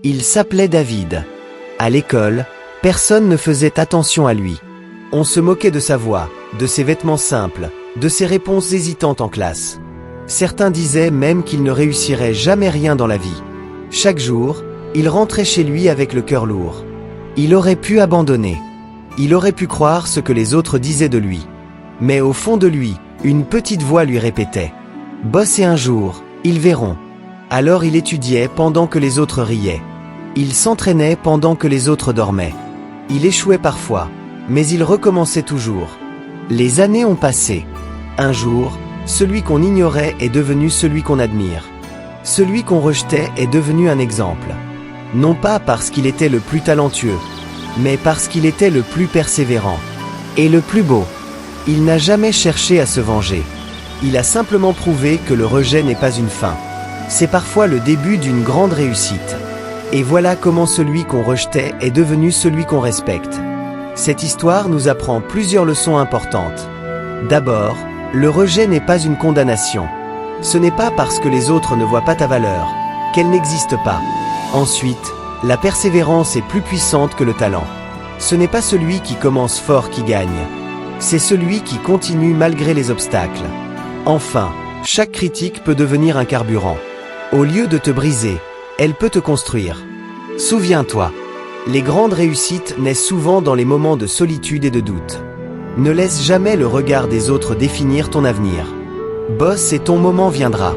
Il s'appelait David. À l'école, personne ne faisait attention à lui. On se moquait de sa voix, de ses vêtements simples, de ses réponses hésitantes en classe. Certains disaient même qu'il ne réussirait jamais rien dans la vie. Chaque jour, il rentrait chez lui avec le cœur lourd. Il aurait pu abandonner. Il aurait pu croire ce que les autres disaient de lui. Mais au fond de lui, une petite voix lui répétait « Bossez un jour, ils verront ». Alors il étudiait pendant que les autres riaient. Il s'entraînait pendant que les autres dormaient. Il échouait parfois, mais il recommençait toujours. Les années ont passé. Un jour, celui qu'on ignorait est devenu celui qu'on admire. Celui qu'on rejetait est devenu un exemple. Non pas parce qu'il était le plus talentueux, mais parce qu'il était le plus persévérant. Et le plus beau. Il n'a jamais cherché à se venger. Il a simplement prouvé que le rejet n'est pas une fin. C'est parfois le début d'une grande réussite. Et voilà comment celui qu'on rejetait est devenu celui qu'on respecte. Cette histoire nous apprend plusieurs leçons importantes. D'abord, le rejet n'est pas une condamnation. Ce n'est pas parce que les autres ne voient pas ta valeur, qu'elle n'existe pas. Ensuite, la persévérance est plus puissante que le talent. Ce n'est pas celui qui commence fort qui gagne. C'est celui qui continue malgré les obstacles. Enfin, chaque critique peut devenir un carburant. Au lieu de te briser, elle peut te construire. Souviens-toi, les grandes réussites naissent souvent dans les moments de solitude et de doute. Ne laisse jamais le regard des autres définir ton avenir. Bosse et ton moment viendra.